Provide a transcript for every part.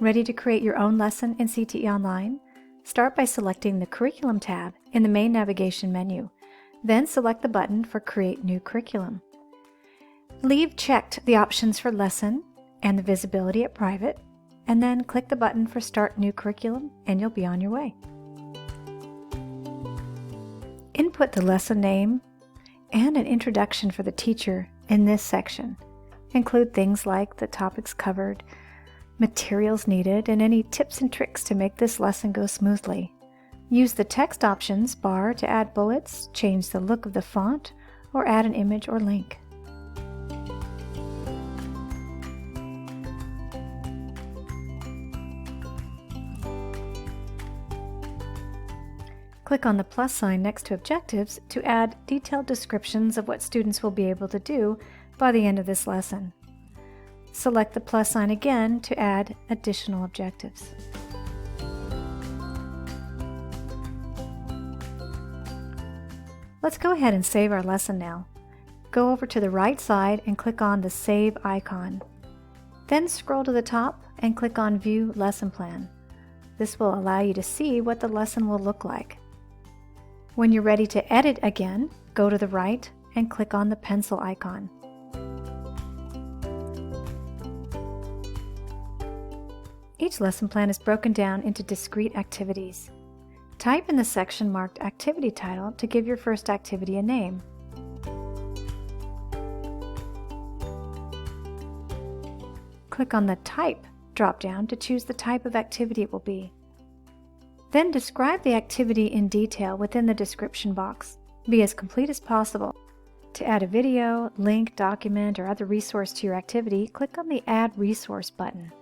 Ready to create your own lesson in CTE Online? Start by selecting the Curriculum tab in the main navigation menu. Then select the button for Create New Curriculum. Leave checked the options for Lesson and the visibility at Private, and then click the button for Start New Curriculum and you'll be on your way. Input the lesson name and an introduction for the teacher in this section. Include things like the topics covered, materials needed, and any tips and tricks to make this lesson go smoothly. Use the Text Options bar to add bullets, change the look of the font, or add an image or link. Click on the plus sign next to Objectives to add detailed descriptions of what students will be able to do by the end of this lesson. Select the plus sign again to add additional objectives. Let's go ahead and save our lesson now. Go over to the right side and click on the Save icon. Then scroll to the top and click on View Lesson Plan. This will allow you to see what the lesson will look like. When you're ready to edit again, go to the right and click on the pencil icon. Each lesson plan is broken down into discrete activities. Type in the section marked Activity Title to give your first activity a name. Click on the Type drop-down to choose the type of activity it will be. Then describe the activity in detail within the description box. Be as complete as possible. To add a video, link, document, or other resource to your activity, click on the Add Resource button.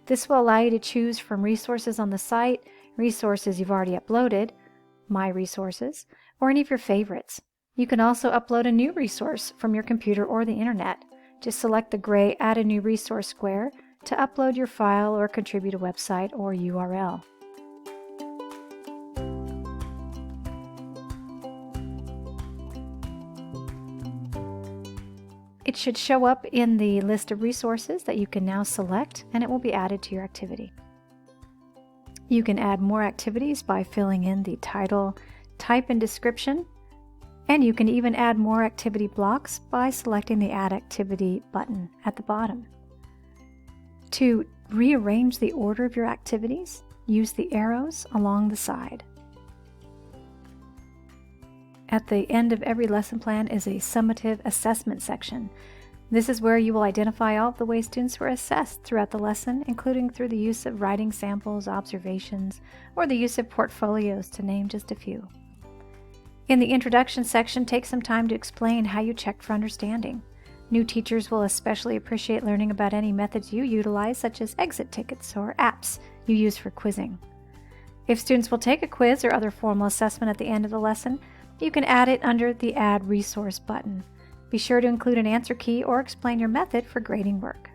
This will allow you to choose from resources on the site, resources you've already uploaded, My Resources, or any of your favorites. You can also upload a new resource from your computer or the internet. Just select the gray Add a New Resource square to upload your file or contribute a website or URL. It should show up in the list of resources that you can now select, and it will be added to your activity. You can add more activities by filling in the title, type, and description, and you can even add more activity blocks by selecting the Add Activity button at the bottom. To rearrange the order of your activities, use the arrows along the side. At the end of every lesson plan is a summative assessment section. This is where you will identify all of the ways students were assessed throughout the lesson, including through the use of writing samples, observations, or the use of portfolios, to name just a few. In the introduction section, take some time to explain how you checked for understanding. New teachers will especially appreciate learning about any methods you utilize, such as exit tickets or apps you use for quizzing. If students will take a quiz or other formal assessment at the end of the lesson, you can add it under the Add Resource button. Be sure to include an answer key or explain your method for grading work.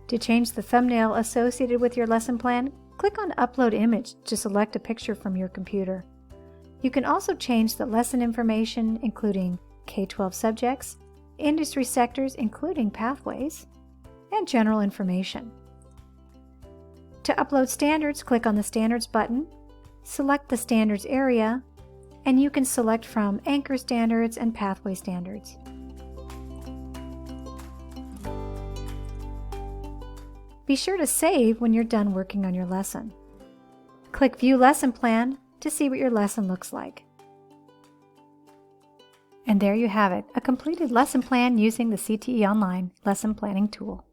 To change the thumbnail associated with your lesson plan, click on Upload Image to select a picture from your computer. You can also change the lesson information, including K-12 subjects, industry sectors including pathways, and general information. To upload standards, click on the Standards button, select the Standards area, and you can select from Anchor Standards and Pathway Standards. Be sure to save when you're done working on your lesson. Click View Lesson Plan to see what your lesson looks like. And there you have it, a completed lesson plan using the CTE Online lesson planning tool.